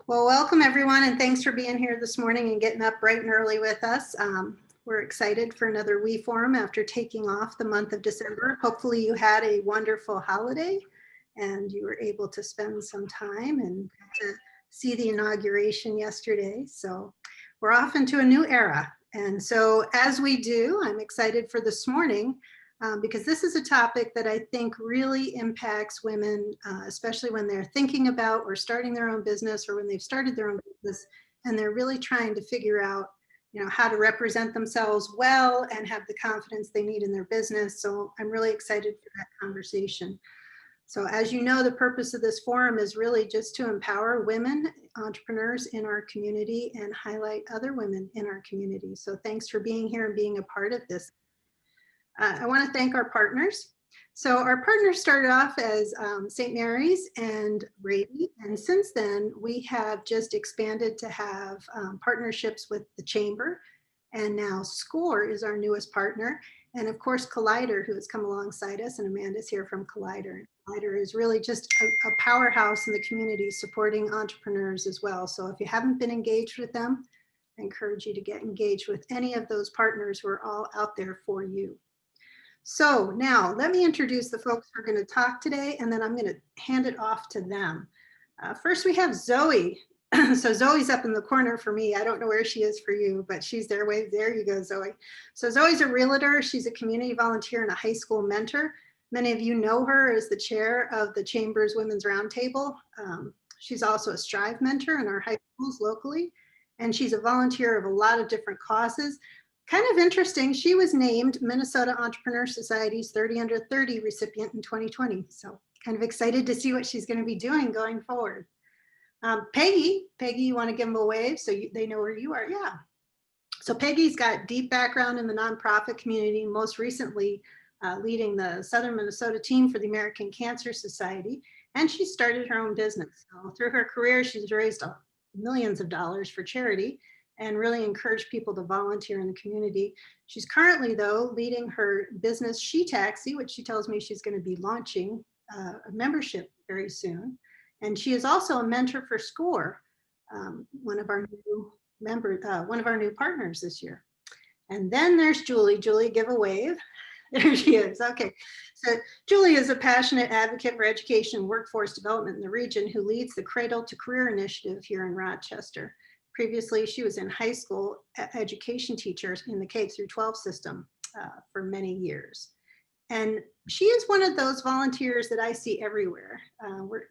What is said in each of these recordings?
Well, welcome everyone, and thanks for being here this morning and getting up bright and early with us. We're excited for another We Forum after taking off the month of December. Hopefully you had a wonderful holiday and you were able to spend some time and to see the inauguration yesterday. So we're off into a new era. And so as we do, I'm excited for this morning because this is a topic that I think really impacts women, especially when they're thinking about or starting their own business or when they've started their own business and they're really trying to figure out, how to represent themselves well and have the confidence they need in their business. So I'm really excited for that conversation. So as you know, the purpose of this forum is really just to empower women entrepreneurs in our community and highlight other women in our community. So thanks for being here and being a part of this. I want to thank our partners. So our partners started off as St. Mary's and Rady, and since then we have just expanded to have partnerships with the Chamber, and now SCORE is our newest partner, and of course Collider, who has come alongside us, and Amanda's here from Collider. Collider is really just a powerhouse in the community supporting entrepreneurs as well. So if you haven't been engaged with them, I encourage you to get engaged with any of those partners who are all out there for you. So now let me introduce the folks who are going to talk today, and then I'm going to hand it off to them. First, we have Zoe. So Zoe's up in the corner for me. I don't know where she is for you, but she's there. There you go, Zoe. So Zoe's a realtor. She's a community volunteer and a high school mentor. Many of you know her as the chair of the Chamber's Women's Roundtable. She's also a Strive mentor in our high schools locally, and she's a volunteer of a lot of different causes. Kind of interesting, she was named Minnesota Entrepreneur Society's 30 Under 30 recipient in 2020. So kind of excited to see what she's going to be doing going forward. Peggy, you want to give them a wave so they know where you are? Yeah. So Peggy's got deep background in the nonprofit community, most recently leading the Southern Minnesota team for the American Cancer Society, and she started her own business. So through her career, she's raised millions of dollars for charity and really encourage people to volunteer in the community. She's currently, though, leading her business, She Taxi, which she tells me she's going to be launching a membership very soon. And she is also a mentor for SCORE, one of our new partners this year. And then there's Julie. Julie, give a wave. There she is. Okay. So Julie is a passionate advocate for education and workforce development in the region who leads the Cradle to Career initiative here in Rochester. Previously, she was in high school education teachers in the K through 12 system for many years. And she is one of those volunteers that I see everywhere.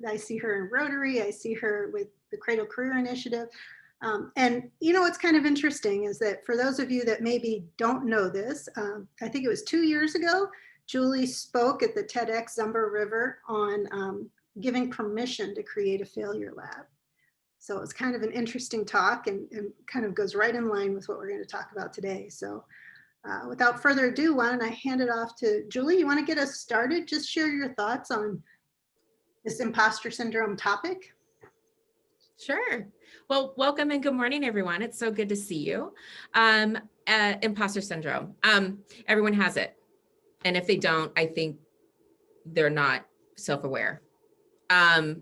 I see her in Rotary, I see her with the Cradle Career Initiative. And what's kind of interesting is that for those of you that maybe don't know this, I think it was 2 years ago, Julie spoke at the TEDx Zumba River on giving permission to create a failure lab. So it's kind of an interesting talk and kind of goes right in line with what we're going to talk about today. So without further ado, why don't I hand it off to Julie? You want to get us started? Just share your thoughts on this imposter syndrome topic. Sure. Well, welcome and good morning, everyone. It's so good to see you. Imposter syndrome. Everyone has it. And if they don't, I think they're not self-aware. I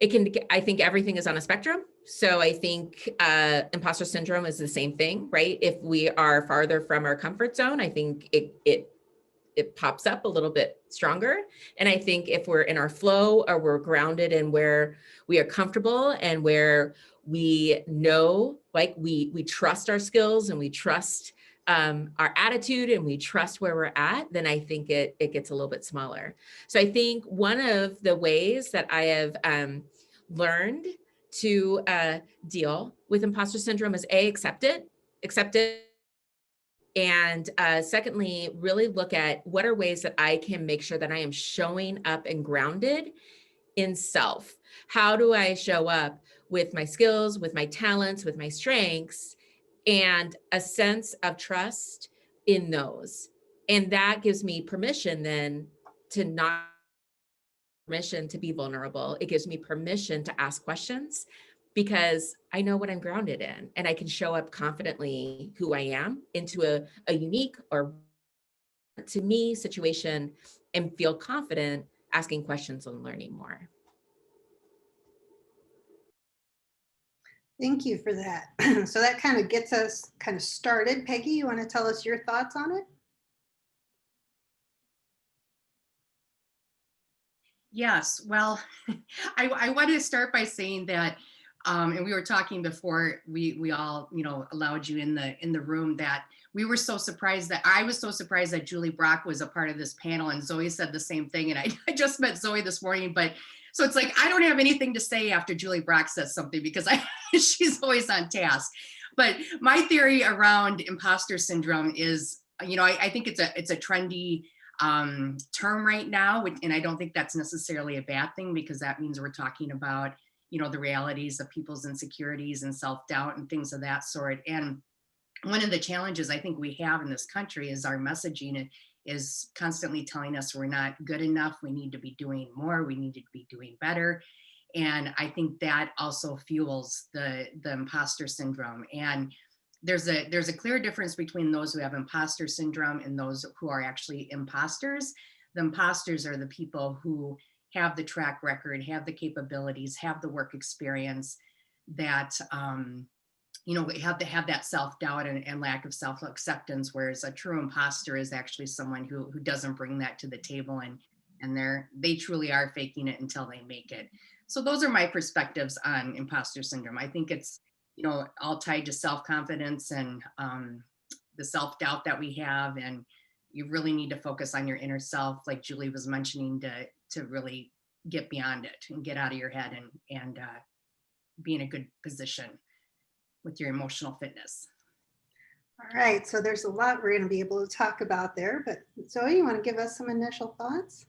think everything is on a spectrum. So I think imposter syndrome is the same thing, right? If we are farther from our comfort zone, I think it pops up a little bit stronger. And I think if we're in our flow or we're grounded in where we are comfortable and where we know, like we trust our skills and we trust our attitude and we trust where we're at, then I think it gets a little bit smaller. So I think one of the ways that I have learned to deal with imposter syndrome is accept it. And secondly, really look at what are ways that I can make sure that I am showing up and grounded in self. How do I show up with my skills, with my talents, with my strengths, and a sense of trust in those? And that gives me permission then to not permission to be vulnerable. It gives me permission to ask questions because I know what I'm grounded in and I can show up confidently who I am into a unique or to me situation and feel confident asking questions and learning more. Thank you for that. So that kind of gets us kind of started. Peggy, you want to tell us your thoughts on it? Yes, well, I want to start by saying that, and we were talking before we all, allowed you in the room, that we were so surprised that I was so surprised that Julie Brock was a part of this panel, and Zoe said the same thing. And I just met Zoe this morning, but so it's like I don't have anything to say after Julie Brock says something because she's always on task. But my theory around imposter syndrome is, I think it's a trendy term right now, and I don't think that's necessarily a bad thing, because that means we're talking about, the realities of people's insecurities and self-doubt and things of that sort. And one of the challenges I think we have in this country is our messaging is constantly telling us we're not good enough, we need to be doing more, we need to be doing better. And I think that also fuels the imposter syndrome. And there's a clear difference between those who have imposter syndrome and those who are actually imposters. The imposters are the people who have the track record, have the capabilities, have the work experience, that have to have that self-doubt and lack of self-acceptance, whereas a true imposter is actually someone who doesn't bring that to the table, and they truly are faking it until they make it. So those are my perspectives on imposter syndrome. I think it's all tied to self-confidence and the self-doubt that we have, and you really need to focus on your inner self, like Julie was mentioning, to really get beyond it and get out of your head and be in a good position with your emotional fitness. All right, so there's a lot we're going to be able to talk about there, but Zoe, you want to give us some initial thoughts?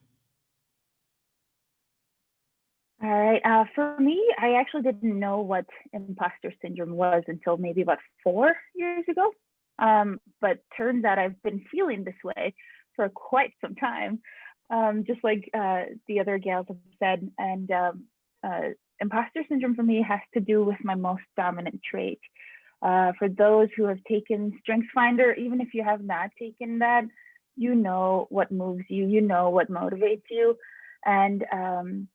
All right. For me, I actually didn't know what imposter syndrome was until maybe about 4 years ago. But turns out I've been feeling this way for quite some time, just like the other gals have said. And imposter syndrome for me has to do with my most dominant trait. For those who have taken StrengthsFinder, even if you have not taken that, you know what moves you, you know what motivates you. And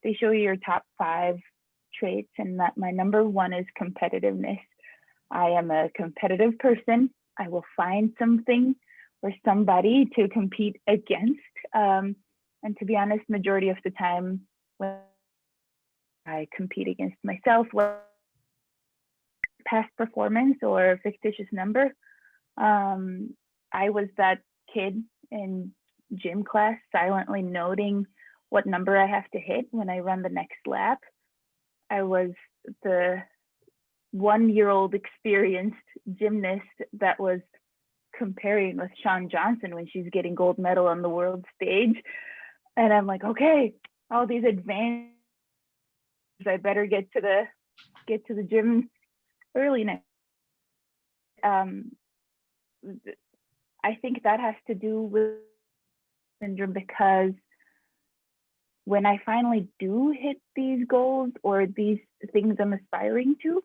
they show you your top 5 traits, and that my number 1 is competitiveness. I am a competitive person. I will find something or somebody to compete against. And to be honest, majority of the time when I compete against myself, past performance or fictitious number, I was that kid in gym class silently noting what number I have to hit when I run the next lap. I was the 1-year-old experienced gymnast that was comparing with Shawn Johnson when she's getting gold medal on the world stage. And I'm like, okay, all these advances, I better get to the gym early next. I think that has to do with syndrome, because when I finally do hit these goals or these things I'm aspiring to,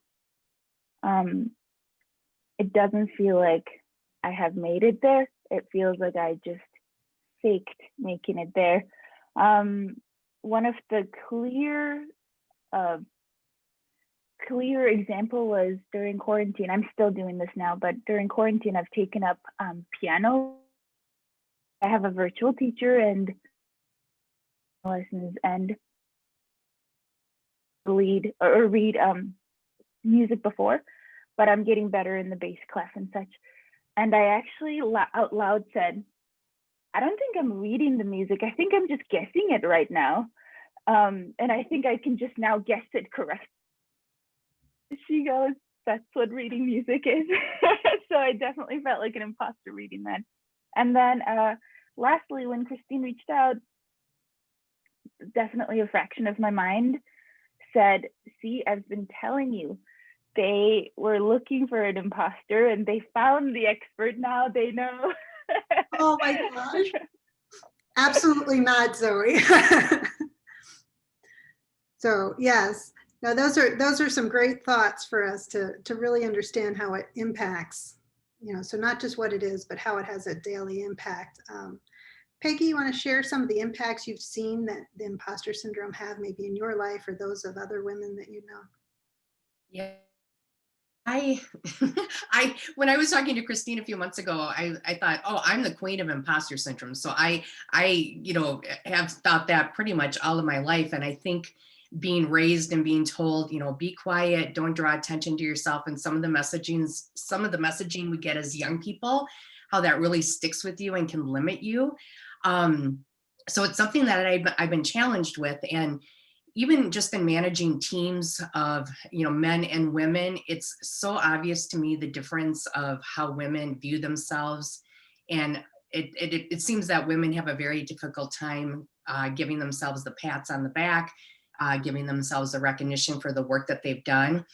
it doesn't feel like I have made it there. It feels like I just faked making it there. One of the clear example was during quarantine. I'm still doing this now, but during quarantine, I've taken up piano. I have a virtual teacher and lessons and read music before, but I'm getting better in the bass class and such. And I actually out loud said, I don't think I'm reading the music. I think I'm just guessing it right now. And I think I can just now guess it correctly. She goes, that's what reading music is. So I definitely felt like an imposter reading that. And then lastly, when Christine reached out, definitely a fraction of my mind said, see, I've been telling you, they were looking for an imposter and they found the expert. Now they know. Oh my gosh. Absolutely not, Zoe. So yes, now those are some great thoughts for us to really understand how it impacts, so not just what it is, but how it has a daily impact. Peggy, you want to share some of the impacts you've seen that the imposter syndrome have maybe in your life or those of other women that you know? Yeah. I, when I was talking to Christine a few months ago, I thought, oh, I'm the queen of imposter syndrome. So you know, have thought that pretty much all of my life. And I think being raised and being told, you know, be quiet, don't draw attention to yourself. And some of the messaging we get as young people, how that really sticks with you and can limit you. So it's something that I've been challenged with. And even just in managing teams of, you know, men and women, it's so obvious to me the difference of how women view themselves. And it seems that women have a very difficult time giving themselves the pats on the back, giving themselves the recognition for the work that they've done.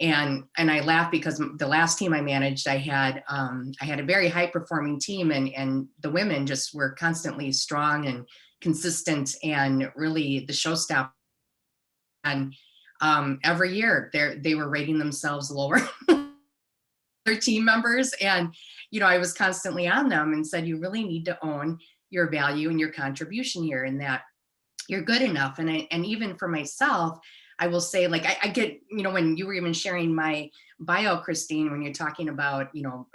And I laugh because the last team I managed, I had a very high performing team, and the women just were constantly strong and consistent and really the showstopper. And every year they were rating themselves lower their team members. And, you know, I was constantly on them and said, you really need to own your value and your contribution here, and that you're good enough. And even for myself, I will say, like, I get, you know, when you were even sharing my bio, Christine, when you're talking about, you know,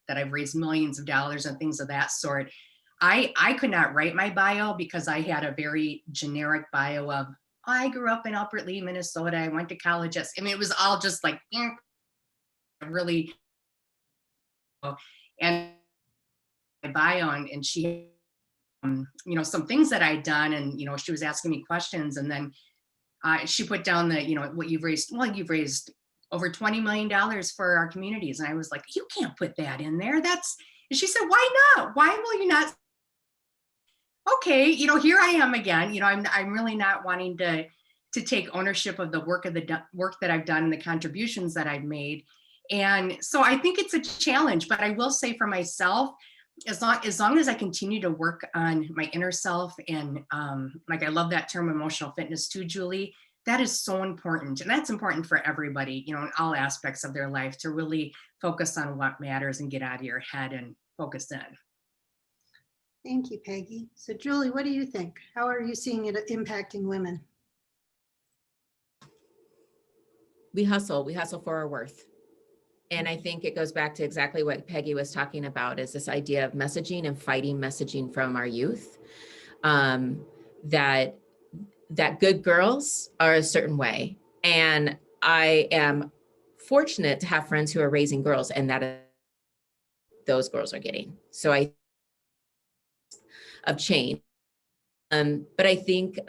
that I've raised millions of dollars and things of that sort, I could not write my bio because I had a very generic bio of, I grew up in Upper Lee, Minnesota. I went to college. I mean, it was all just like, really, and my bio, and she, you know, some things that I'd done, and, you know, she was asking me questions, and then she put down the, you know, what you've raised. Well, you've raised over $20 million for our communities. And I was like, you can't put that in there. And she said, why not? Why will you not? Okay, you know, here I am again. You know, I'm really not wanting to take ownership of the work that I've done and the contributions that I've made. And so I think it's a challenge, but I will say for myself, as long as I continue to work on my inner self, and like, I love that term emotional fitness too, Julie, that is so important. And that's important for everybody, you know, in all aspects of their life, to really focus on what matters and get out of your head and focus in. Thank you, Peggy. So Julie, what do you think? How are you seeing it impacting women? We hustle for our worth. And I think it goes back to exactly what Peggy was talking about, is this idea of messaging and fighting messaging from our youth. That good girls are a certain way. And I am fortunate to have friends who are raising girls, and that those girls are getting. So of change. But I think,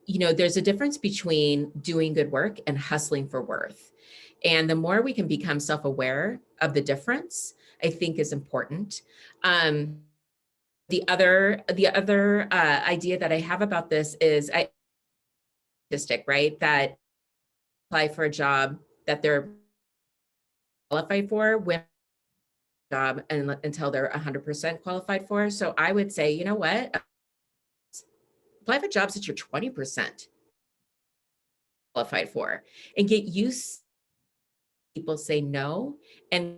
you know, there's a difference between doing good work and hustling for worth. And the more we can become self-aware of the difference, I think is important. The other idea that I have about this is statistic, right? That apply for a job that they're qualified for, women job until they're 100% qualified for. So I would say, you know what? Apply for jobs that you're 20% qualified for, and get used to people say no and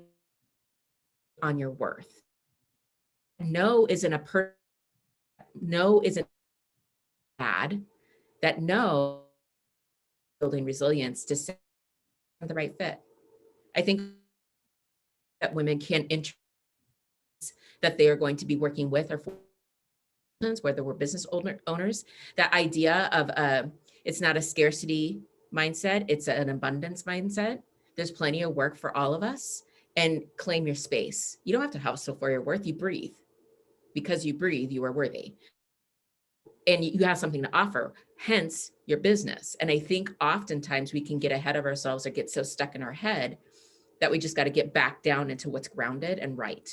on your worth. No isn't no isn't bad. That no, building resilience to say the right fit. I think that women can that they are going to be working with or for, whether we're business owners, that idea of it's not a scarcity mindset, it's an abundance mindset. There's plenty of work for all of us, and claim your space. You don't have to hustle for your worth. You breathe. Because you breathe, you are worthy. And you have something to offer, hence your business. And I think oftentimes we can get ahead of ourselves or get so stuck in our head that we just got to get back down into what's grounded and right.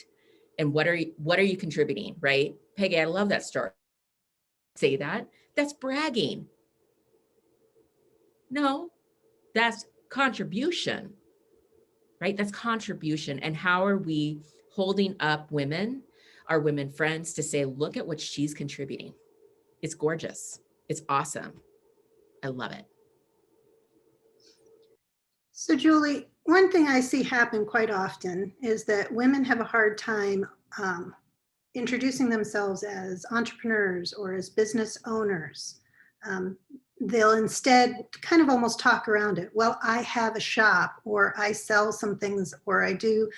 And what are you contributing, right? Peggy, I love that story. Say that, that's bragging. No, that's contribution, right? That's contribution. And how are we holding up women, our women friends, to say, look at what she's contributing. It's gorgeous. It's awesome. I love it. So Julie, one thing I see happen quite often is that women have a hard time introducing themselves as entrepreneurs or as business owners. they'll instead kind of almost talk around it. Well, I have a shop, or I sell some things, or I do,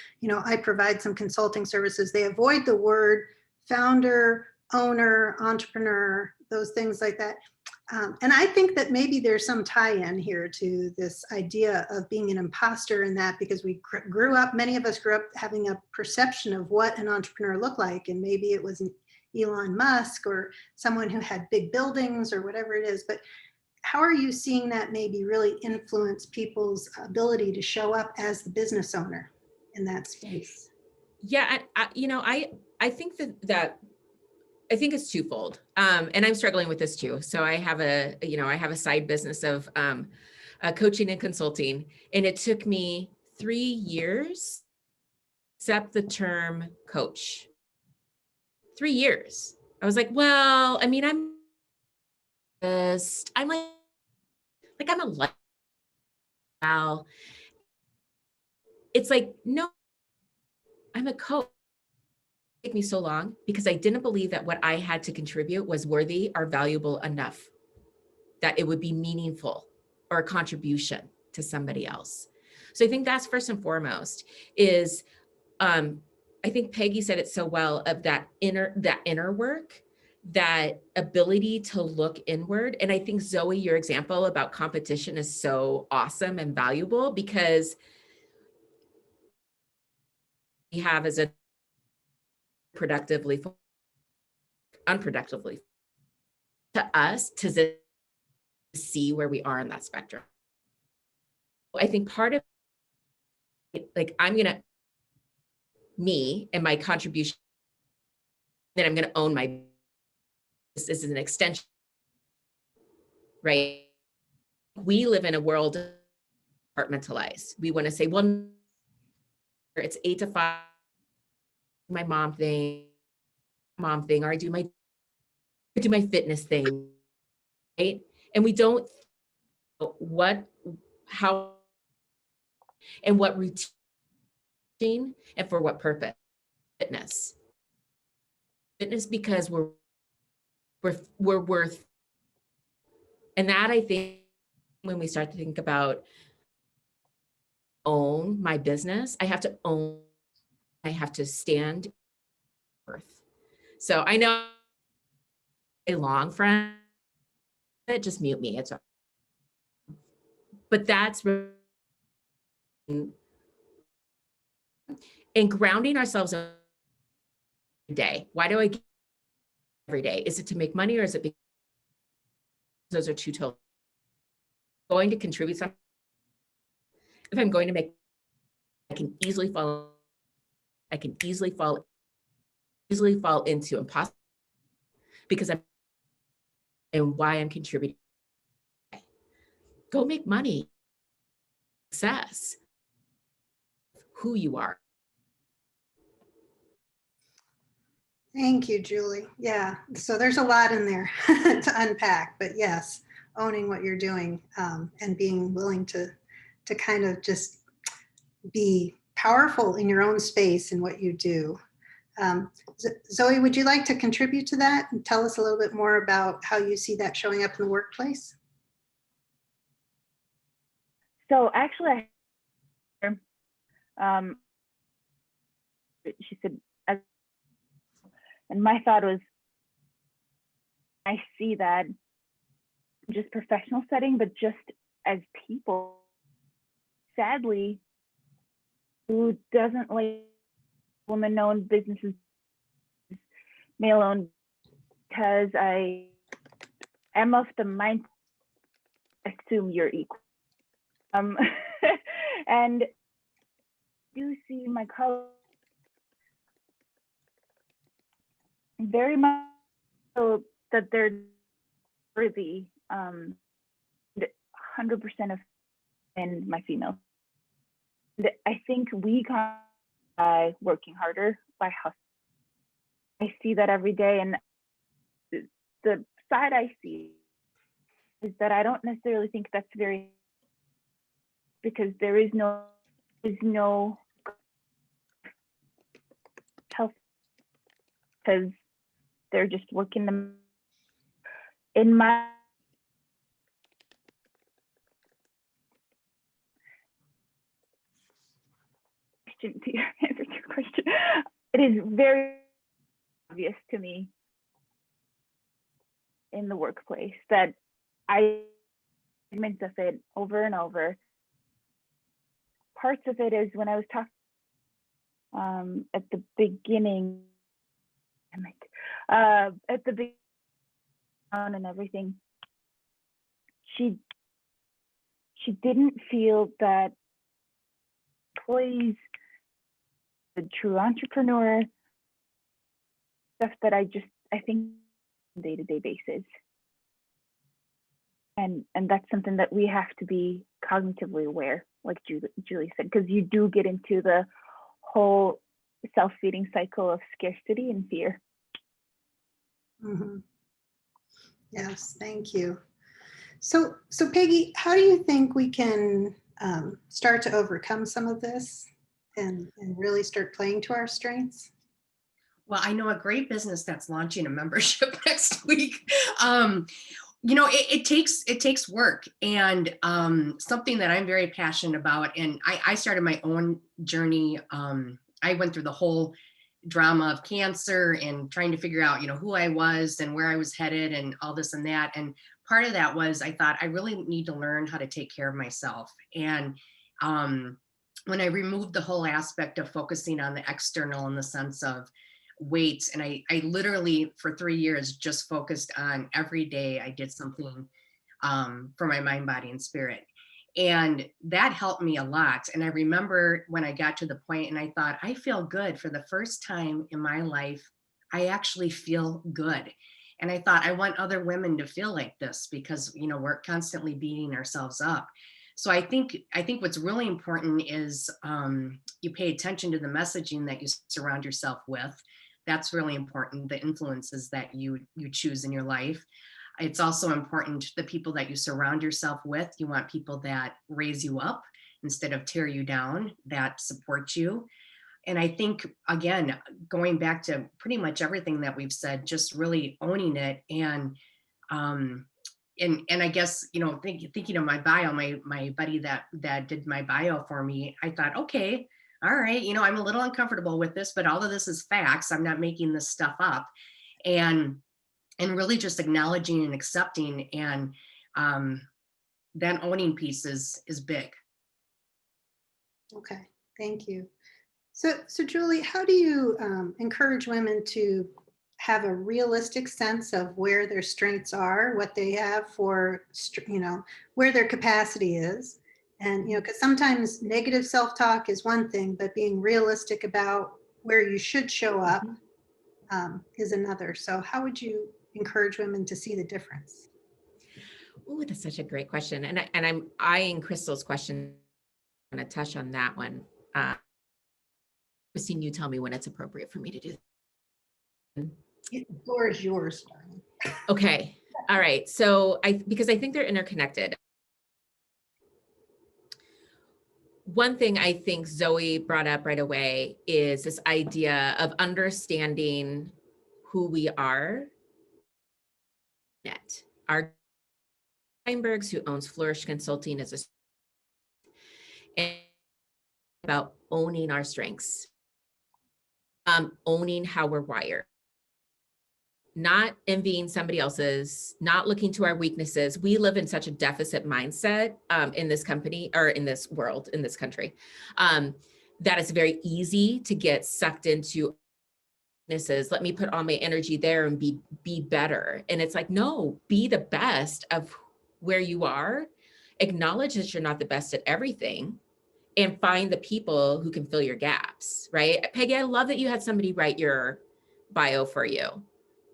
I provide some consulting services. They avoid the word founder, owner, entrepreneur, those things like that. And I think that maybe there's some tie-in here to this idea of being an imposter in that, because we grew up, many of us grew up having a perception of what an entrepreneur looked like. And maybe it was Elon Musk or someone who had big buildings or whatever it is. But how are you seeing that maybe really influence people's ability to show up as the business owner in that space? Yeah, I think that I think it's twofold. And I'm struggling with this too. So I have a side business of coaching and consulting, and it took me 3 years to accept the term coach. 3 years. I was like, well, I mean, I'm I'm a lifestyle. It's like, no, I'm a coach. It took me so long because I didn't believe that what I had to contribute was worthy or valuable enough, that it would be meaningful or a contribution to somebody else. So I think that's first and foremost is, I think Peggy said it so well, of that inner work, that ability to look inward. And I think Zoe, your example about competition is so awesome and valuable, because we have as a unproductively to us to see where we are in that spectrum. I think part of it, like, me and my contribution, then I'm going to own my, this is an extension, right? We live in a world compartmentalized. We want to say, well, it's 8 to 5, my mom thing, or I do my fitness thing, right? And we don't how, and what routine, and for what purpose. Fitness because we're worth, and that, I think, when we start to think about own my business, I have to stand worth. So I know a long friend that just mute me. But that's, and grounding ourselves every day. Why do I give every day? Is it to make money, or is it because those are two total? Going to contribute something. If I'm going to make, I can easily fall into imposter, because and why I'm contributing. Go make money. Success. Who you are. Thank you, Julie. Yeah, so there's a lot in there to unpack, but yes, owning what you're doing, and being willing to kind of just be powerful in your own space and what you do. Zoe, would you like to contribute to that and tell us a little bit more about how you see that showing up in the workplace? So actually, she said, and my thought was, I see that just professional setting, but just as people, sadly, who doesn't like woman-owned businesses, male-owned, because I am of the mind, assume you're equal. And you see my colleagues very much so that they're worthy, 100% of and my female. And I think we come by working harder, by hustling. I see that every day, and the side I see is that I don't necessarily think that's very, because there is no health, because they're just working them. In my question, to your answer to your question, it is very obvious to me in the workplace that I segments of it over and over. Parts of it is when I was talking at the beginning, at the beginning and everything, she didn't feel that employees, the true entrepreneur, stuff that I think on a day-to-day basis. And that's something that we have to be cognitively aware, like Julie said, because you do get into the whole self-feeding cycle of scarcity and fear. Mhm. Yes, thank you. So Peggy, how do you think we can start to overcome some of this and really start playing to our strengths? Well, I know a great business that's launching a membership next week. It takes work, and something that I'm very passionate about. And I started my own journey. I went through the whole drama of cancer and trying to figure out, who I was and where I was headed and all this and that. And part of that was I thought I really need to learn how to take care of myself. And when I removed the whole aspect of focusing on the external in the sense of weight, and I literally for 3 years just focused on every day I did something for my mind, body, and spirit. And that helped me a lot. And I remember when I got to the point and I thought, I feel good for the first time in my life. I actually feel good. And I thought I want other women to feel like this because, we're constantly beating ourselves up. So I think what's really important is you pay attention to the messaging that you surround yourself with. That's really important. The influences that you choose in your life. It's also important the people that you surround yourself with. You want people that raise you up instead of tear you down, that support you. And I think, again, going back to pretty much everything that we've said, just really owning it. And I guess, thinking of my bio, my buddy that did my bio for me, I thought, okay, all right, I'm a little uncomfortable with this, but all of this is facts. I'm not making this stuff up. And really just acknowledging and accepting, and then owning pieces is big. Okay, thank you. So Julie, how do you encourage women to have a realistic sense of where their strengths are, what they have for, where their capacity is? And, because sometimes negative self-talk is one thing, but being realistic about where you should show up is another. So how would you encourage women to see the difference? Oh, that's such a great question. And I'm eyeing Crystal's question. I'm going to touch on that one. Christine, you tell me when it's appropriate for me to do that. The floor is yours, darling. Okay. All right. So because I think they're interconnected. One thing I think Zoe brought up right away is this idea of understanding who we are. Our Steinbergs, who owns Flourish Consulting, is about owning our strengths, owning how we're wired, not envying somebody else's, not looking to our weaknesses. We live in such a deficit mindset in this company, or in this world, in this country, that it's very easy to get sucked into weaknesses. Let me put all my energy there and be better. And it's like, no, be the best of where you are. Acknowledge that you're not the best at everything, and find the people who can fill your gaps, right? Peggy, I love that you had somebody write your bio for you,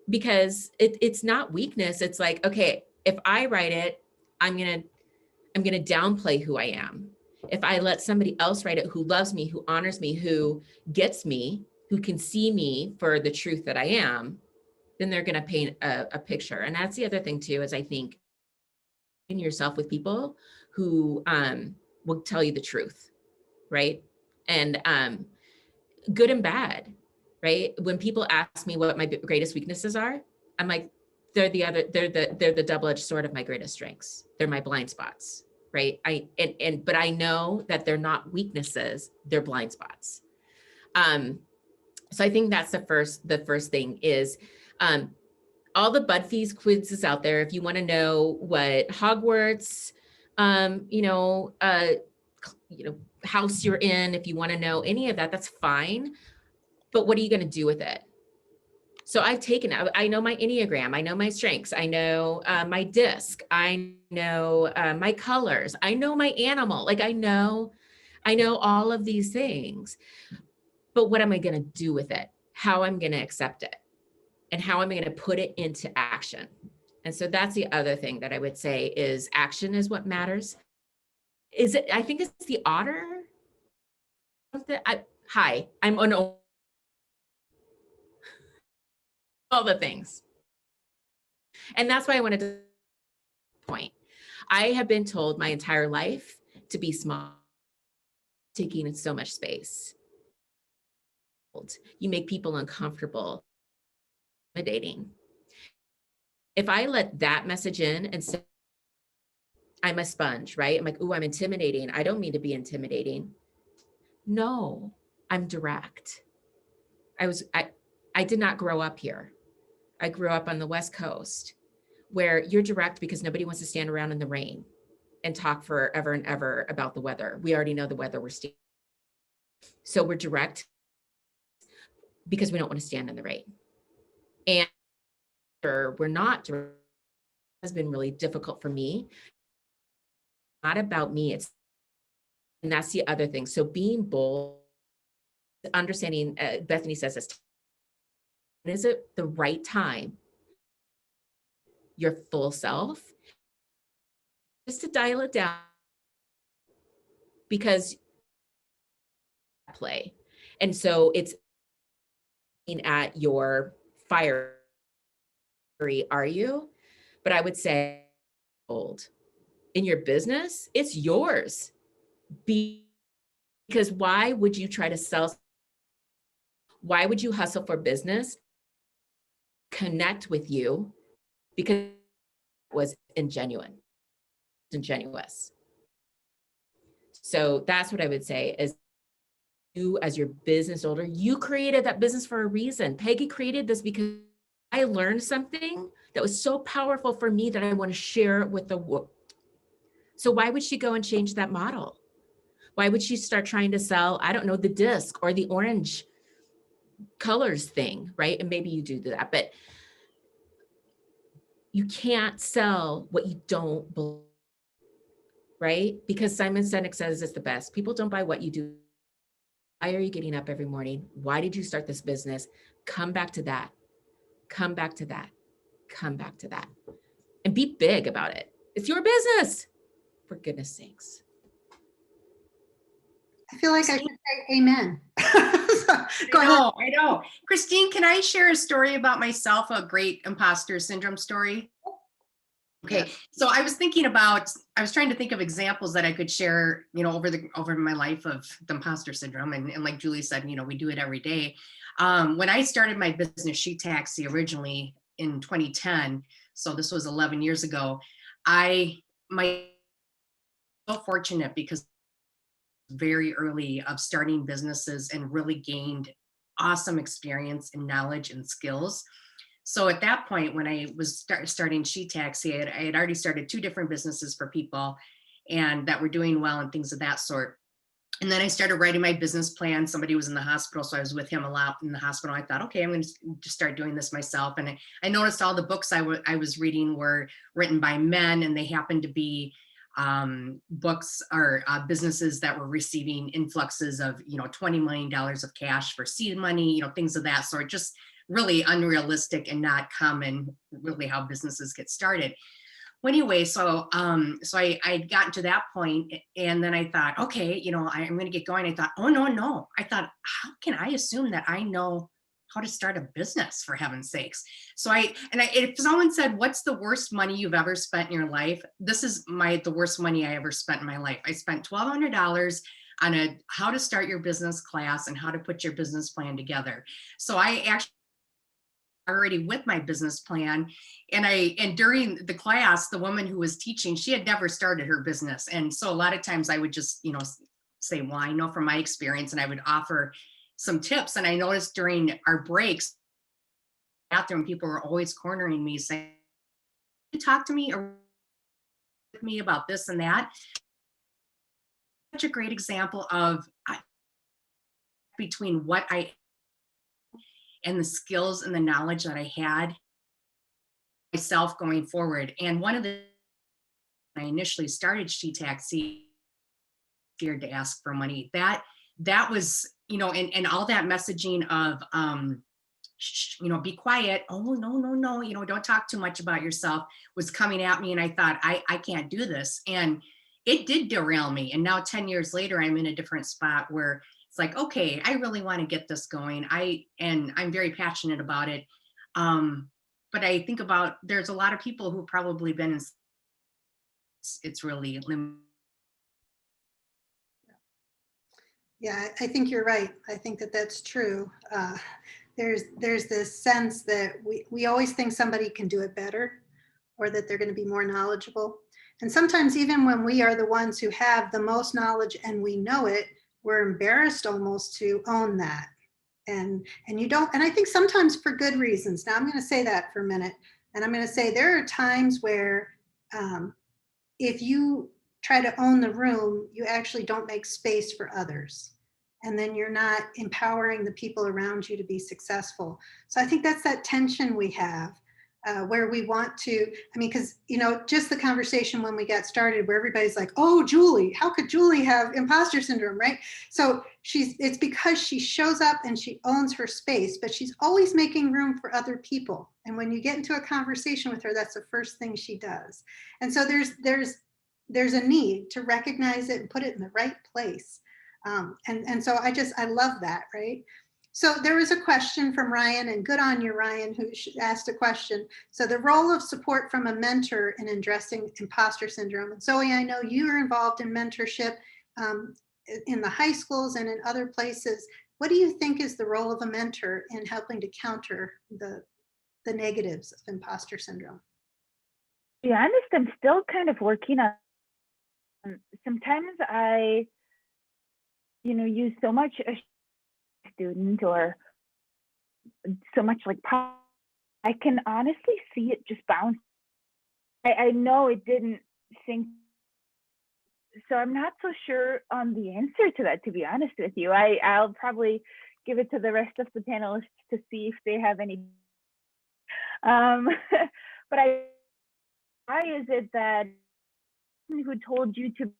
because it's not weakness. It's like, okay, if I write it, I'm gonna downplay who I am. If I let somebody else write it who loves me, who honors me, who gets me, who can see me for the truth that I am, then they're gonna paint a picture. And that's the other thing too, is I think in yourself with people who will tell you the truth, right? And good and bad, right? When people ask me what my greatest weaknesses are, I'm like, they're the double-edged sword of my greatest strengths. They're my blind spots, right? But I know that they're not weaknesses, they're blind spots. So I think that's the first thing is, all the BuzzFeed quizzes out there. If you want to know what Hogwarts, house you're in, if you want to know any of that, that's fine. But what are you going to do with it? So I've taken it. I know my Enneagram. I know my strengths. I know my disc. I know my colors. I know my animal. Like I know all of these things. But what am I going to do with it? How I'm going to accept it? And how am I going to put it into action? And so that's the other thing that I would say is action is what matters. I think it's the otter. I'm on all the things. And that's why I wanted to point. I have been told my entire life to be small, taking so much space. You make people uncomfortable, intimidating. If I let that message in and say, I'm a sponge, right? I'm like, oh, I'm intimidating. I don't mean to be intimidating. No, I'm direct. I did not grow up here. I grew up on the West Coast where you're direct because nobody wants to stand around in the rain and talk forever and ever about the weather. We already know the weather we're seeing. So we're direct because we don't want to stand in the rain. And we're not direct. It has been really difficult for me. Not about me, and that's the other thing. So being bold, understanding, Bethany says this, is it the right time? Your full self, just to dial it down, because play. And so it's at your fire, are you? But I would say bold. In your business, it's yours. Because why would you try to sell? Why would you hustle for business? Connect with you because it was ingenuous. So that's what I would say is you as your business owner, you created that business for a reason. Peggy created this because I learned something that was so powerful for me that I want to share with the world. So why would she go and change that model? Why would she start trying to sell, I don't know, the disc or the orange colors thing, right? And maybe you do that, but you can't sell what you don't believe, right? Because Simon Sinek says it's the best. People don't buy what you do. Why are you getting up every morning? Why did you start this business? Come back to that. Come back to that. Come back to that. And be big about it. It's your business, for goodness sakes. I feel like I should say amen. Go ahead. I know. Christine, can I share a story about myself, a great imposter syndrome story? Okay, so I was trying to think of examples that I could share, over my life of the imposter syndrome. And like Julie said, we do it every day. When I started my business, She Taxi, originally in 2010, so this was 11 years ago, so fortunate because very early of starting businesses and really gained awesome experience and knowledge and skills. So at that point, when I was starting She Taxi, I had already started 2 different businesses for people and that were doing well and things of that sort. And then I started writing my business plan. Somebody was in the hospital, so I was with him a lot in the hospital. I thought, okay, I'm going to just start doing this myself. And I noticed all the books I was reading were written by men, and they happened to be books or businesses that were receiving influxes of, $20 million of cash for seed money, things of that sort, just really unrealistic and not common, really how businesses get started. Well, anyway, so I gotten to that point, and then I thought, okay, I'm going to get going. I thought, oh, no. I thought, how can I assume that I know how to start a business, for heaven's sakes? So if someone said, what's the worst money you've ever spent in your life? This is the worst money I ever spent in my life. I spent $1,200 on a how to start your business class and how to put your business plan together. So I actually already with my business plan. And during the class, the woman who was teaching, she had never started her business. And so a lot of times I would just, say, well, I know from my experience, and I would offer some tips. And I noticed during our breaks, bathroom, people were always cornering me saying, talk to me or with me about this and that. Such a great example of between what I and the skills and the knowledge that I had myself going forward. And one of the I initially started SheTaxi, scared to ask for money. That was, and all that messaging of be quiet. Oh, no, don't talk too much about yourself was coming at me. And I thought, I can't do this. And it did derail me. And now 10 years later, I'm in a different spot where it's like, okay, I really want to get this going. And I'm very passionate about it. But I think about, there's a lot of people who've probably been in, it's really limited. Yeah, I think you're right. I think that that's true. There's this sense that we always think somebody can do it better, or that they're going to be more knowledgeable. And sometimes even when we are the ones who have the most knowledge and we know it, we're embarrassed almost to own that. And you don't, and I think sometimes for good reasons. Now I'm going to say that for a minute. And I'm going to say there are times where if you try to own the room, you actually don't make space for others. And then you're not empowering the people around you to be successful. So I think that's that tension we have where we want to, because, just the conversation when we got started where everybody's like, oh, Julie, how could Julie have imposter syndrome, right? So it's because she shows up and she owns her space, but she's always making room for other people. And when you get into a conversation with her, that's the first thing she does. And so there's a need to recognize it and put it in the right place. And so I love that, right? So there was a question from Ryan, and good on you, Ryan, who asked a question. So the role of support from a mentor in addressing imposter syndrome. And Zoe, I know you are involved in mentorship in the high schools and in other places. What do you think is the role of a mentor in helping to counter the negatives of imposter syndrome? To be honest, I'm still kind of working on. Sometimes I, use so much a student or so much like I can honestly see it just bounce. I know it didn't sink, so I'm not so sure on the answer to that, to be honest with you. I'll probably give it to the rest of the panelists to see if they have any. But why is it that who told you to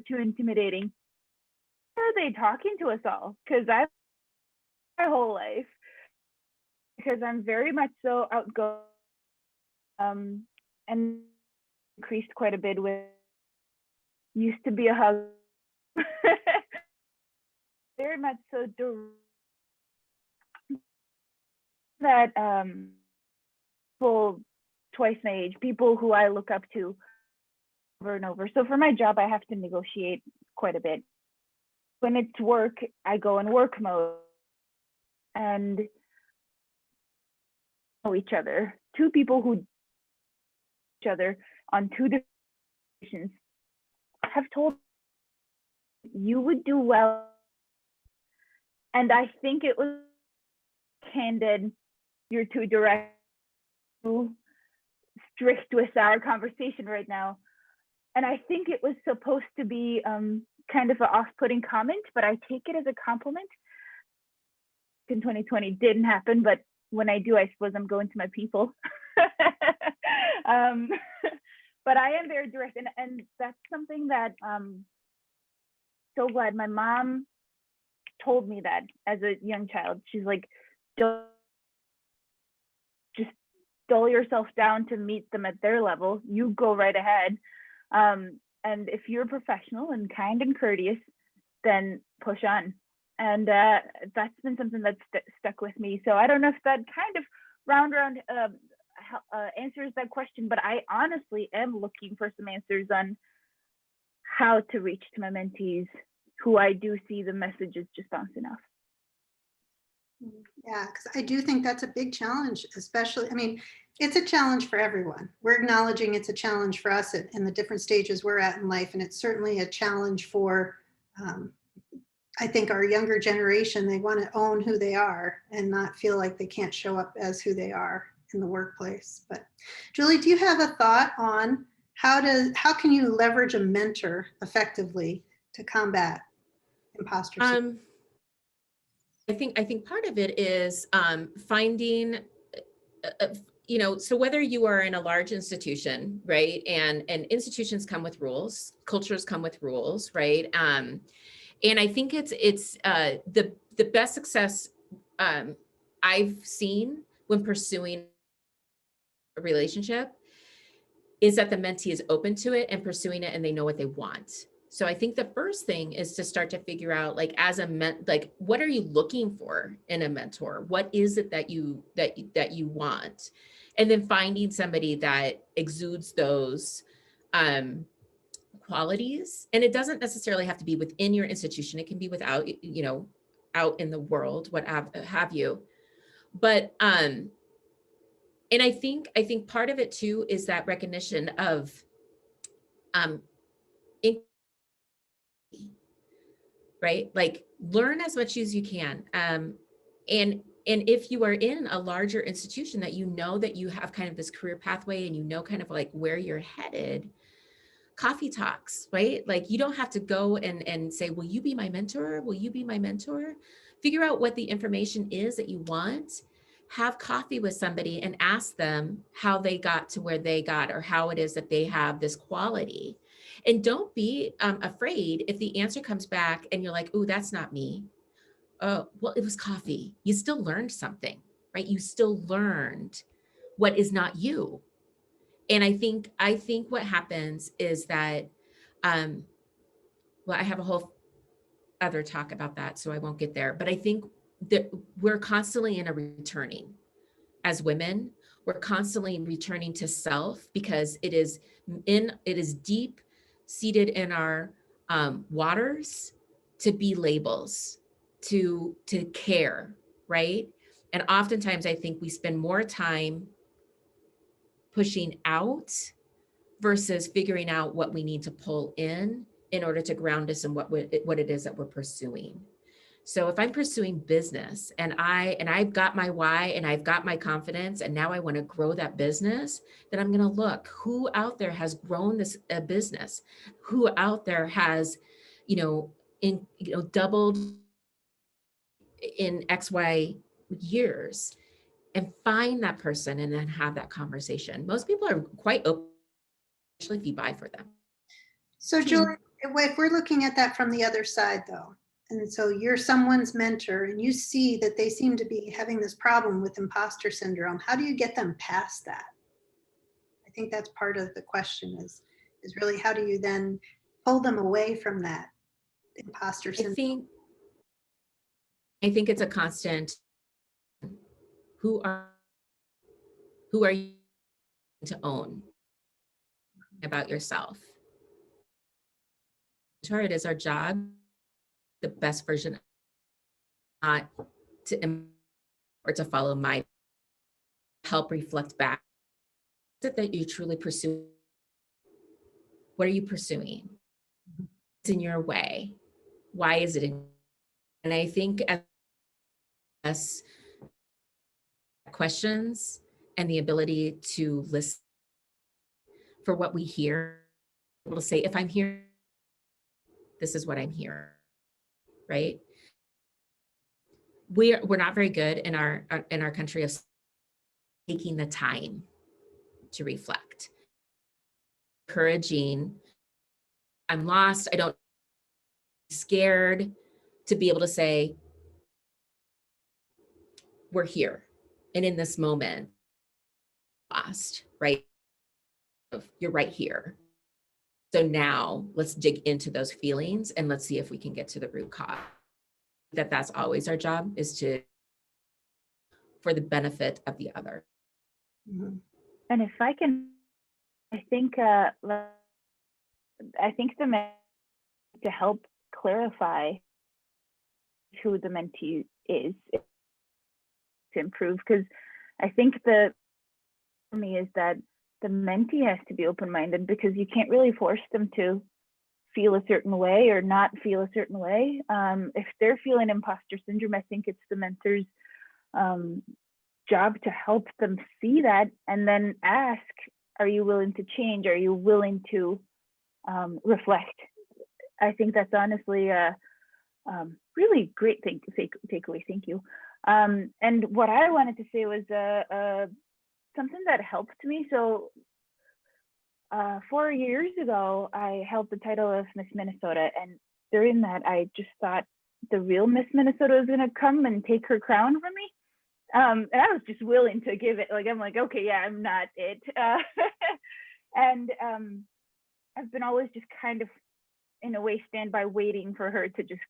too intimidating? Why are they talking to us all? Because my whole life, because I'm very much so outgoing and increased quite a bit with used to be a hug. Very much so that people twice my age, people who I look up to over and over. So for my job, I have to negotiate quite a bit. When it's work, I go in work mode and know each other. Two people who know each other on two different positions have told you would do well. And I think it was candid, you're too direct, too strict with our conversation right now. And I think it was supposed to be kind of an off-putting comment, but I take it as a compliment. In 2020 didn't happen, but when I do, I suppose I'm going to my people. But I am very direct, and that's something that so glad my mom told me that as a young child. She's like, don't just dull yourself down to meet them at their level. You go right ahead. And if you're professional and kind and courteous, then push on. And that's been something that's stuck with me. So I don't know if that kind of round answers that question, but I honestly am looking for some answers on how to reach to my mentees who I do see the messages just bouncing off. Yeah, because I do think that's a big challenge, especially, I mean, it's a challenge for everyone. We're acknowledging it's a challenge for us in the different stages we're at in life. And it's certainly a challenge for, um, I think, our younger generation. They want to own who they are and not feel like they can't show up as who they are in the workplace. But Julie, do you have a thought on how can you leverage a mentor effectively to combat imposter syndrome? Um, I think part of it is finding, so whether you are in a large institution, right, and institutions come with rules, cultures come with rules, right, and I think it's the best success I've seen when pursuing a relationship is that the mentee is open to it and pursuing it, and they know what they want. So I think the first thing is to start to figure out, like, as a like, what are you looking for in a mentor? What is it that you want? And then finding somebody that exudes those qualities. And it doesn't necessarily have to be within your institution. It can be without, out in the world, what have you. But and I think part of it too is that recognition of um in- right, like, learn as much as you can, and if you are in a larger institution that you know that you have kind of this career pathway and you know kind of like where you're headed, coffee talks, right? Like, you don't have to go and say, will you be my mentor? Will you be my mentor? Figure out what the information is that you want. Have coffee with somebody and ask them how they got to where they got, or how it is that they have this quality. And don't be afraid if the answer comes back and you're like, oh, that's not me. Oh, well, it was coffee. You still learned something, right? You still learned what is not you. And I think what happens is that, um, well, I have a whole other talk about that, so I won't get there. But I think that we're constantly in a returning as women. We're constantly returning to self because it is deep seated in our waters to be labels, to care, right? And oftentimes I think we spend more time pushing out versus figuring out what we need to pull in order to ground us in what it is that we're pursuing. So if I'm pursuing business and I've got my why and I've got my confidence and now I want to grow that business, then I'm going to look who out there has grown this business, who out there has, doubled in XY years, and find that person and then have that conversation. Most people are quite open, especially if you buy for them. So Julie, if we're looking at that from the other side though, and so you're someone's mentor and you see that they seem to be having this problem with imposter syndrome, how do you get them past that? I think that's part of the question is really how do you then pull them away from that imposter syndrome? I think it's a constant, who are you to own about yourself? It is our job, the best version, not to or to follow my, help reflect back. Is it that you truly pursue? What are you pursuing? It's in your way. Why is it in? And I think as questions and the ability to listen for what we hear, able to say, if I'm here, this is what I'm here, right? We're not very good in our country of taking the time to reflect. Encouraging, I'm lost, I don't, scared, to be able to say, we're here. And in this moment, lost, right? You're right here. So now let's dig into those feelings and let's see if we can get to the root cause. That's always our job, is to, for the benefit of the other. Mm-hmm. And if I can, I think the to help clarify who the mentee is to improve, because I think the for me is that the mentee has to be open-minded, because you can't really force them to feel a certain way or not feel a certain way. If they're feeling imposter syndrome, I think it's the mentor's job to help them see that, and then ask, are you willing to change? Are you willing to reflect? I think that's honestly a really great thing to take away. Thank you. And what I wanted to say was something that helped me. So 4 years ago, I held the title of Miss Minnesota, and during that, I just thought the real Miss Minnesota was going to come and take her crown from me. And I was just willing to give it. Like, I'm like, okay, yeah, I'm not it. And I've been always just kind of, in a way, stand by waiting for her to just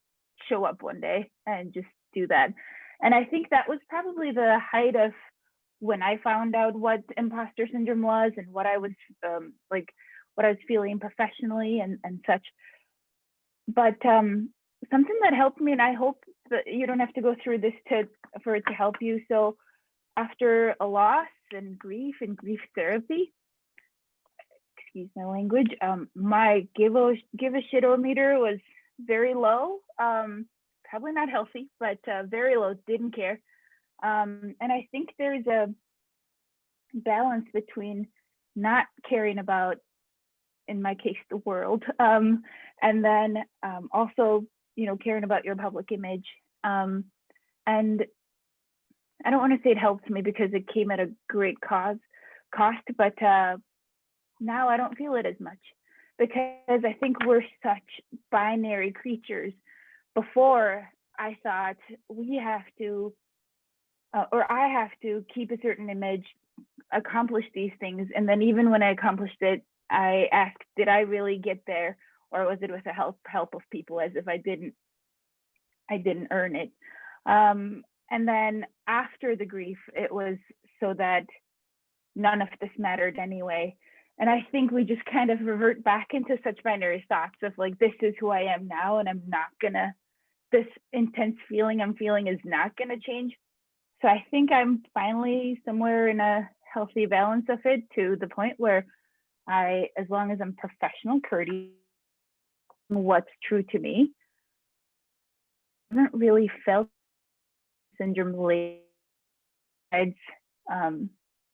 show up one day and just do that. And I think that was probably the height of when I found out what imposter syndrome was and what I was what I was feeling professionally and such. But something that helped me, and I hope that you don't have to go through this for it to help you. So after a loss and grief therapy, excuse my language, my give a shit-o-meter was very low. Probably not healthy, but very low, didn't care. And I think there's a balance between not caring about, in my case, the world, and then also, caring about your public image. And I don't want to say it helped me because it came at a great cost, but now I don't feel it as much, because I think we're such binary creatures. Before, I thought we have to, or I have to keep a certain image, accomplish these things. And then even when I accomplished it, I asked, did I really get there? Or was it with the help of people, as if I didn't earn it? And then after the grief, it was so that none of this mattered anyway. And I think we just kind of revert back into such binary thoughts of like, this is who I am now, and I'm not gonna, this intense feeling I'm feeling is not gonna change. So I think I'm finally somewhere in a healthy balance of it, to the point where as long as I'm professional, courteous, what's true to me, I haven't really felt syndrome besides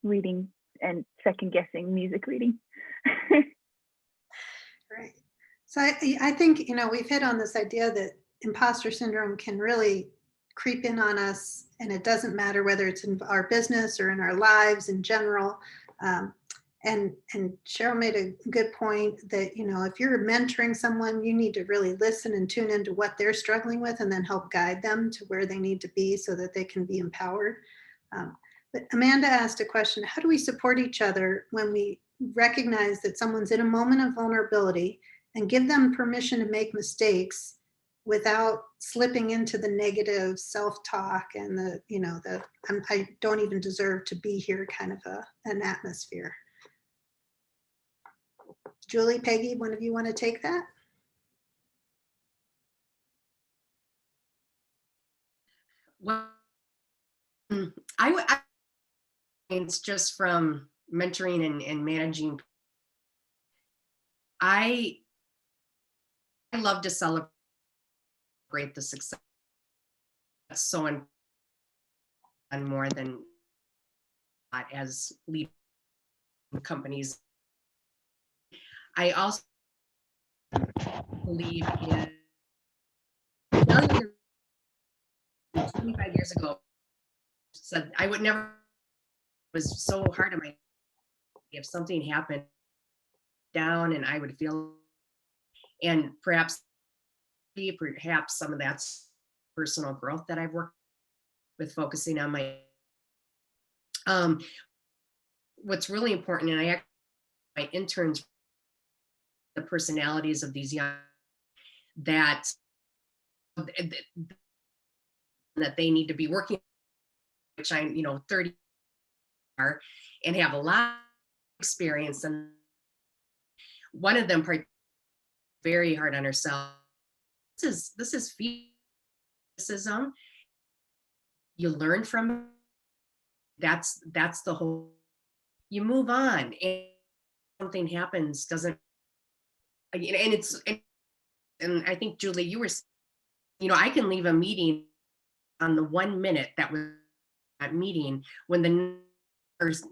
reading and second guessing music reading. Right. So I think, we've hit on this idea that imposter syndrome can really creep in on us, and it doesn't matter whether it's in our business or in our lives in general. And Cheryl made a good point that, if you're mentoring someone, you need to really listen and tune into what they're struggling with, and then help guide them to where they need to be so that they can be empowered. But Amanda asked a question: how do we support each other when we recognize that someone's in a moment of vulnerability, and give them permission to make mistakes without slipping into the negative self-talk and I don't even deserve to be here kind of an atmosphere? Julie, Peggy, one of you want to take that? Well, it's just from mentoring and managing. I love to celebrate the success. That's so important, and more than as leading companies. I also believe in 25 years ago said I would never, it was so hard on my, if something happened down, and I would feel, and perhaps some of that's personal growth that I've worked with, focusing on my what's really important, and my interns, the personalities of these young, that they need to be working, which I'm 30 are, and have a lot of experience, and one of them very hard on herself. This is criticism. You learn from That's the whole, you move on, and something happens, doesn't, and it's, and I think Julie, you were, I can leave a meeting on the 1 minute that was that meeting when the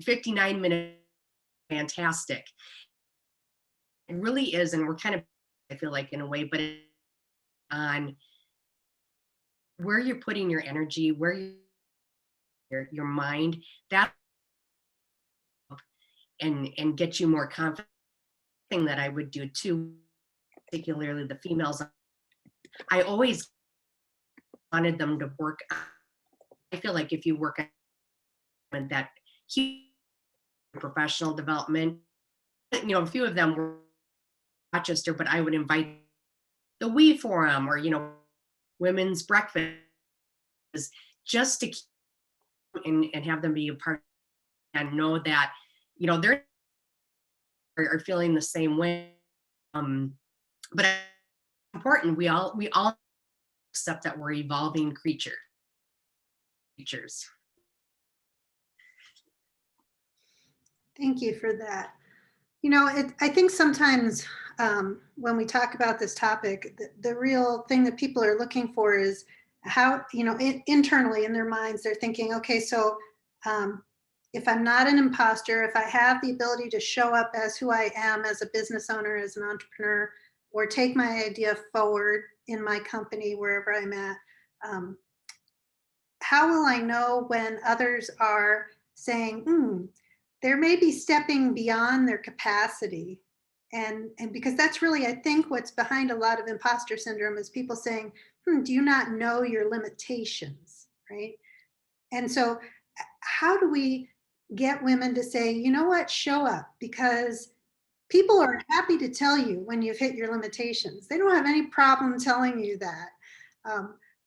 59 minutes fantastic. It really is, and we're kind of, I feel like in a way, but on where you're putting your energy, where your mind, that, and get you more confident. Thing that I would do too, particularly the females, I always wanted them to work. I feel like if you work on that professional development, a few of them were Rochester, but I would invite the We Forum or, women's breakfast, just to keep and have them be a part and know that, they're are feeling the same way. But it's important, we all accept that we're evolving creatures. Thank you for that. I think sometimes when we talk about this topic, the real thing that people are looking for is how, internally in their minds, they're thinking, okay, so if I'm not an imposter, if I have the ability to show up as who I am as a business owner, as an entrepreneur, or take my idea forward in my company, wherever I'm at, how will I know when others are saying, they're maybe stepping beyond their capacity? And because that's really, I think, what's behind a lot of imposter syndrome is people saying, do you not know your limitations, right? And so how do we get women to say, you know what, show up? Because people are happy to tell you when you've hit your limitations. They don't have any problem telling you that.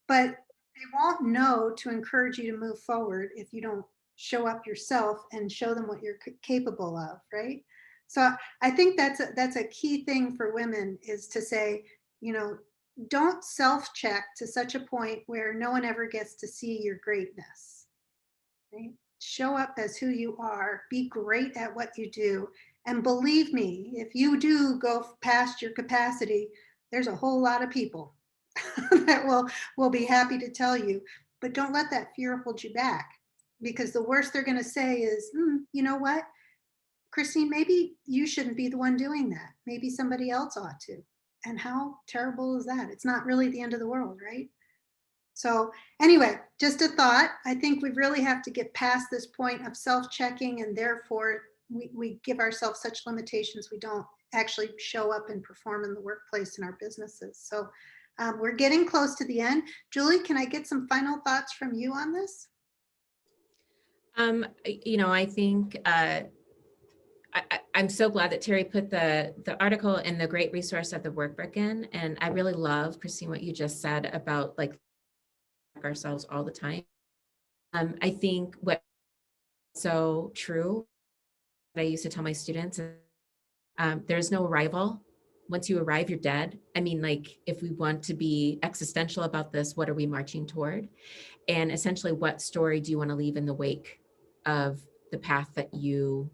But they won't know to encourage you to move forward if you don't show up yourself and show them what you're capable of, right? So I think that's a key thing for women, is to say, don't self-check to such a point where no one ever gets to see your greatness, right? Show up as who you are, be great at what you do. And believe me, if you do go past your capacity, there's a whole lot of people that will be happy to tell you. But don't let that fear hold you back, because the worst they're going to say is, you know what, Christine, maybe you shouldn't be the one doing that. Maybe somebody else ought to. And how terrible is that? It's not really the end of the world, right? So anyway, just a thought. I think we really have to get past this point of self-checking, and therefore we give ourselves such limitations we don't actually show up and perform in the workplace in our businesses. So we're getting close to the end. Julie, can I get some final thoughts from you on this? I think I'm so glad that Terry put the article and the great resource of the workbook in. And I really love, Christine, what you just said about like ourselves all the time. I think what's so true that I used to tell my students, there's no arrival. Once you arrive, you're dead. I mean, like, if we want to be existential about this, what are we marching toward? And essentially, what story do you want to leave in the wake of the path that you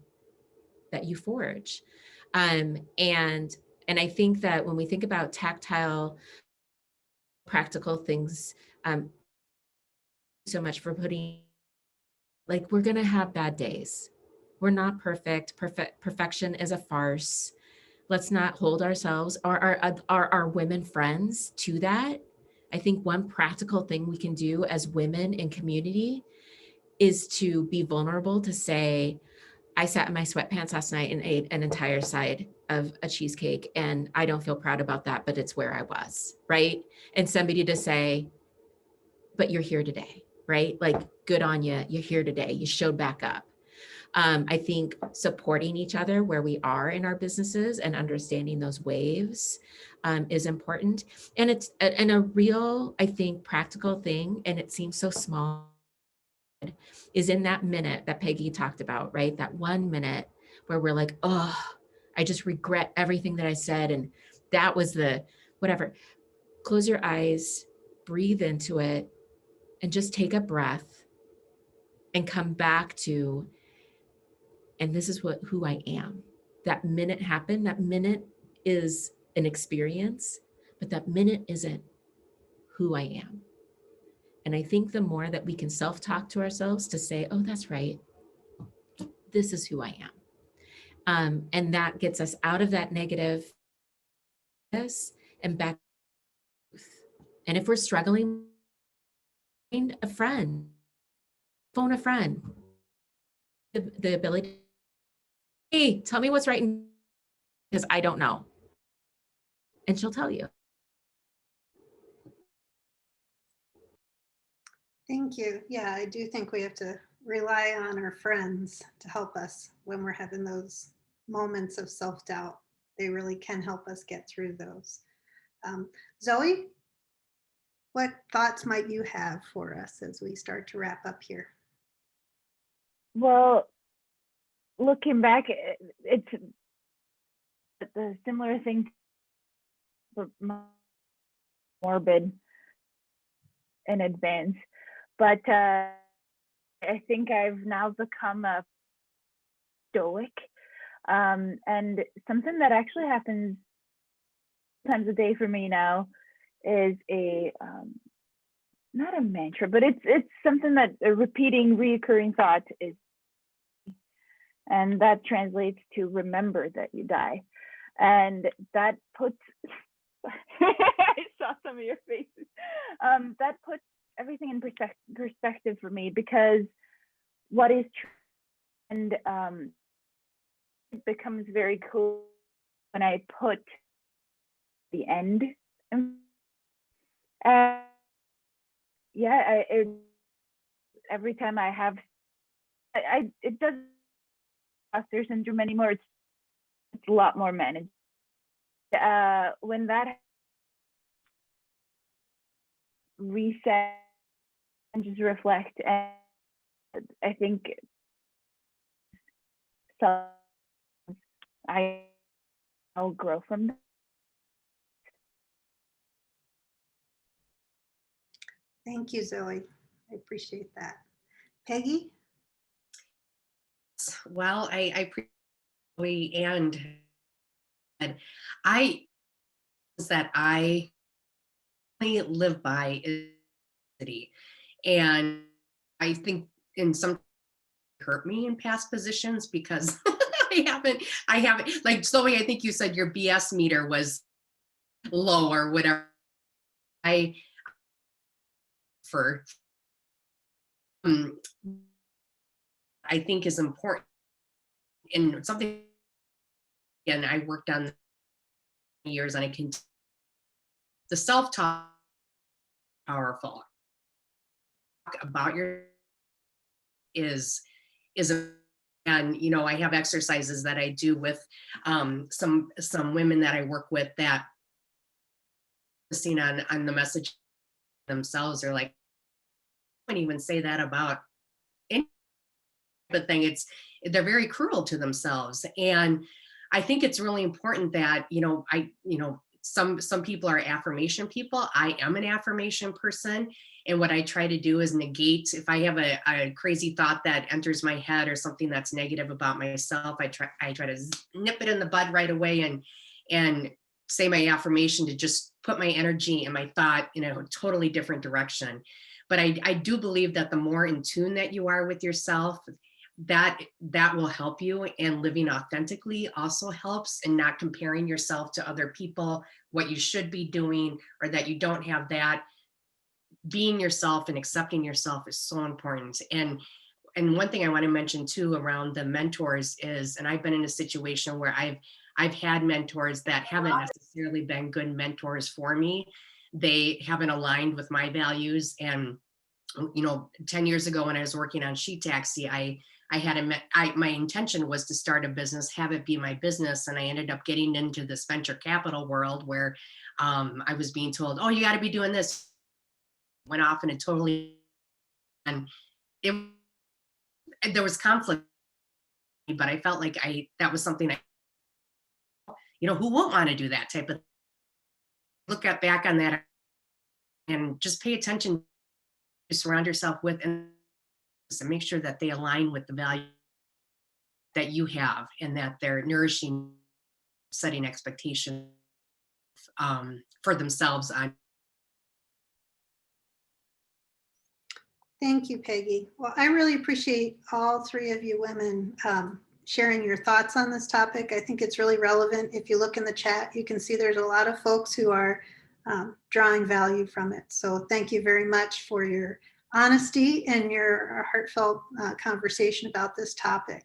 forge? And I think that when we think about tactile, practical things, so much for putting, like, we're going to have bad days. We're not perfect. Perfection is a farce. Let's not hold ourselves or our women friends to that. I think one practical thing we can do as women in community is to be vulnerable, to say, I sat in my sweatpants last night and ate an entire side of a cheesecake, and I don't feel proud about that, but it's where I was, right? And somebody to say, but you're here today, right? Like, good on you. You're here today. You showed back up. I think supporting each other where we are in our businesses and understanding those waves is important. And it's a real, I think, practical thing, and it seems so small, is in that minute that Peggy talked about, right? That 1 minute where we're like, oh, I just regret everything that I said. And that was the whatever. Close your eyes, breathe into it, and just take a breath and come back to, and this is who I am. That minute happened, that minute is an experience, but that minute isn't who I am. And I think the more that we can self-talk to ourselves to say, oh, that's right, this is who I am. And that gets us out of that negative and back. And if we're struggling, find a friend, phone a friend. The ability, hey, tell me what's right, because I don't know. And she'll tell you. Thank you. Yeah, I do think we have to rely on our friends to help us when we're having those moments of self-doubt. They really can help us get through those. Zoe, what thoughts might you have for us as we start to wrap up here? Well, looking back, it's the similar thing, but morbid in advance. But I think I've now become a stoic. And something that actually happens times a day for me now is a not a mantra, but it's something that a repeating, reoccurring thought is, and that translates to remember that you die. And that puts I saw some of your faces. That puts everything in perspective for me, because what is true, and it becomes very cool when I put the end in. Yeah, every time I have, it doesn't imposter syndrome anymore. It's a lot more managed. When that reset and just reflect, and I think so I'll grow from that. Thank you, Zoe. I appreciate that. Peggy? Well, I appreciate, and I that I live by is city, and I think in some hurt me in past positions because I haven't like Zoe, I think you said your BS meter was low or whatever. I for I think is important, and something, and I worked on years, and I can, the self-talk powerful about your is and you know, I have exercises that I do with some women that I work with that seen on the message themselves are like, I wouldn't even say that about any thing. It's, they're very cruel to themselves. And I think it's really important that, you know, some people are affirmation people. I am an affirmation person. And what I try to do is negate, if I have a crazy thought that enters my head or something that's negative about myself, I try to nip it in the bud right away and say my affirmation to just put my energy and my thought in a totally different direction. But I do believe that the more in tune that you are with yourself, that will help you, and living authentically also helps, and not comparing yourself to other people, what you should be doing, or that you don't have that. Being yourself and accepting yourself is so important. And one thing I want to mention too around the mentors is, and I've been in a situation where I've had mentors that haven't necessarily been good mentors for me. They haven't aligned with my values. And you know, 10 years ago when I was working on She Taxi, my intention was to start a business, have it be my business. And I ended up getting into this venture capital world where I was being told, oh, you got to be doing this. Went off in a totally, and there was conflict, but I felt like that was something you know, who won't want to do that type of, look at back on that and just pay attention to surround yourself with, and and make sure that they align with the value that you have and that they're nourishing, setting expectations for themselves on. Thank you, Peggy. Well, I really appreciate all three of you women sharing your thoughts on this topic. I think it's really relevant. If you look in the chat, you can see there's a lot of folks who are drawing value from it. So thank you very much for your honesty and your heartfelt conversation about this topic.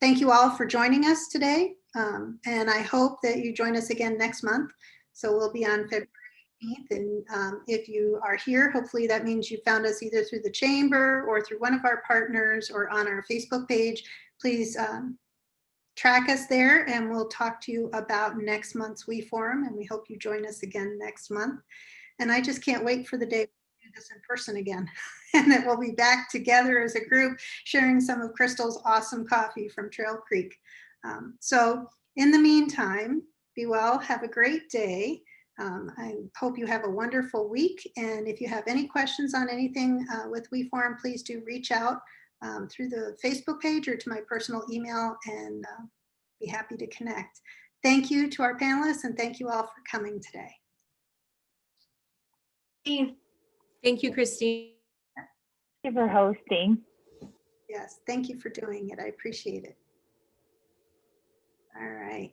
Thank you all for joining us today. And I hope that you join us again next month. So we'll be on February 18th. And if you are here, hopefully that means you found us either through the chamber or through one of our partners or on our Facebook page. Please track us there and we'll talk to you about next month's WeForum. And we hope you join us again next month. And I just can't wait for the day we do this in person again. And that we'll be back together as a group sharing some of Crystal's awesome coffee from Trail Creek. So in the meantime, be well, have a great day. I hope you have a wonderful week. And if you have any questions on anything with WeForum, please do reach out through the Facebook page or to my personal email and be happy to connect. Thank you to our panelists and thank you all for coming today. Thank you, Christine. Thank you for hosting. Yes, thank you for doing it. I appreciate it. All right.